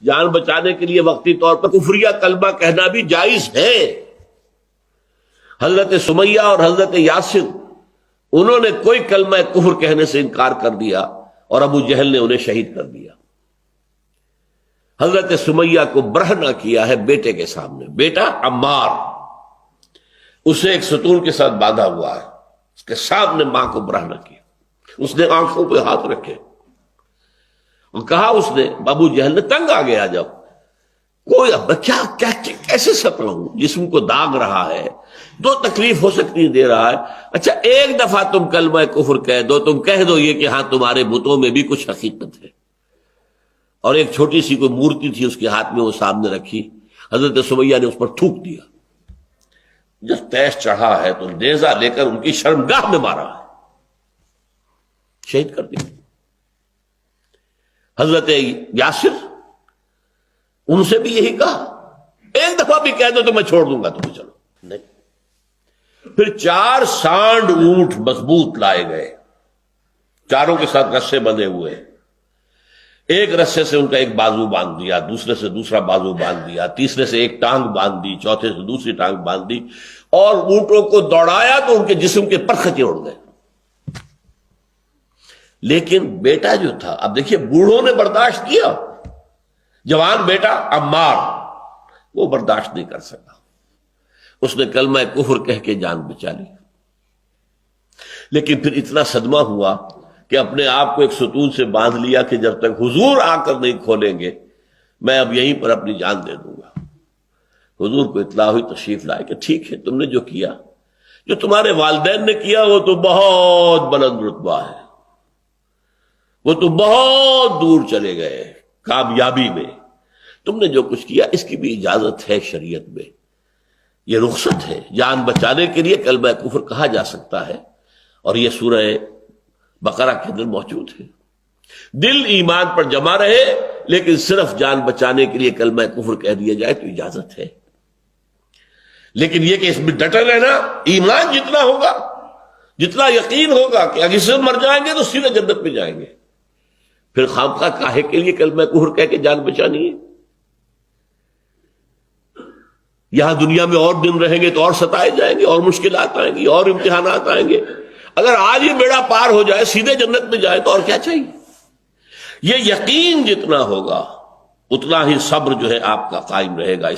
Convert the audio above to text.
جان بچانے کے لیے وقتی طور پر کفریہ کلمہ کہنا بھی جائز ہے۔ حضرت سمیہ اور حضرت یاسر انہوں نے کوئی کلمہ کفر کہنے سے انکار کر دیا اور ابو جہل نے انہیں شہید کر دیا۔ حضرت سمیہ کو برہنہ کیا ہے بیٹے کے سامنے، بیٹا عمار اسے ایک ستون کے ساتھ باندھا ہوا ہے، اس کے سامنے ماں کو برہنہ کیا، اس نے آنکھوں پہ ہاتھ رکھے اور کہا، اس نے ابو جہل نے تنگ آ گیا، جب کوئی بچہ کیسے سپڑوں، جسم کو داغ رہا ہے، دو تکلیف ہو سکتی دے رہا ہے، اچھا ایک دفعہ تم کلمہ کفر کہہ دو، تم کہہ دو یہ کہ ہاں تمہارے بتوں میں بھی کچھ حقیقت ہے۔ اور ایک چھوٹی سی کوئی مورتی تھی اس کے ہاتھ میں، وہ سامنے رکھی، حضرت سمیہ نے اس پر تھوک دیا، جب تیش چڑھا ہے تو نیزہ لے کر ان کی شرمگاہ میں مارا ہے، شہید کر دیا۔ حضرت یاسر ان سے بھی یہی کہا، ایک دفعہ بھی کہہ دو تو میں چھوڑ دوں گا تمہیں، چلو نہیں۔ پھر 4 سانڈ اونٹ مضبوط لائے گئے، چاروں کے ساتھ رسے بندھے ہوئے، ایک رسے سے ان کا ایک بازو باندھ دیا، دوسرے سے دوسرا بازو باندھ دیا، تیسرے سے ایک ٹانگ باندھ دی، چوتھے سے دوسری ٹانگ باندھ دی، اور اونٹوں کو دوڑایا تو ان کے جسم کے پرخچے اڑ گئے۔ لیکن بیٹا جو تھا، اب دیکھیے بوڑھوں نے برداشت کیا، جوان بیٹا عمار وہ برداشت نہیں کر سکا، اس نے کلمہ کفر کہہ کے جان بچا لی۔ لیکن پھر اتنا صدمہ ہوا کہ اپنے آپ کو ایک ستون سے باندھ لیا کہ جب تک حضور آ کر نہیں کھولیں گے میں اب یہیں پر اپنی جان دے دوں گا۔ حضور کو اطلاع ہوئی، تشریف لائے کہ ٹھیک ہے، تم نے جو کیا، جو تمہارے والدین نے کیا وہ تو بہت بلند رتبہ ہے، وہ تو بہت دور چلے گئے کامیابی میں، تم نے جو کچھ کیا اس کی بھی اجازت ہے شریعت میں، یہ رخصت ہے، جان بچانے کے لیے کلمہ کفر کہا جا سکتا ہے، اور یہ سورہ بقرہ کے اندر موجود ہے۔ دل ایمان پر جمع رہے لیکن صرف جان بچانے کے لیے کلمہ کفر کہہ دیا جائے تو اجازت ہے، لیکن یہ کہ اس میں ڈٹے رہنا، ایمان جتنا ہوگا، جتنا یقین ہوگا کہ اگر سے مر جائیں گے تو سیدھے جنت میں جائیں گے، پھر خامخواہ کاہے کے لیے کلمہ کفر کہہ کے جان بچانی ہے؟ یہاں دنیا میں اور دن رہیں گے تو اور ستائے جائیں گے، اور مشکلات آئیں گی، اور امتحانات آئیں گے، اگر آج یہ بیڑا پار ہو جائے، سیدھے جنت میں جائے تو اور کیا چاہیے؟ یہ یقین جتنا ہوگا اتنا ہی صبر جو ہے آپ کا قائم رہے گا،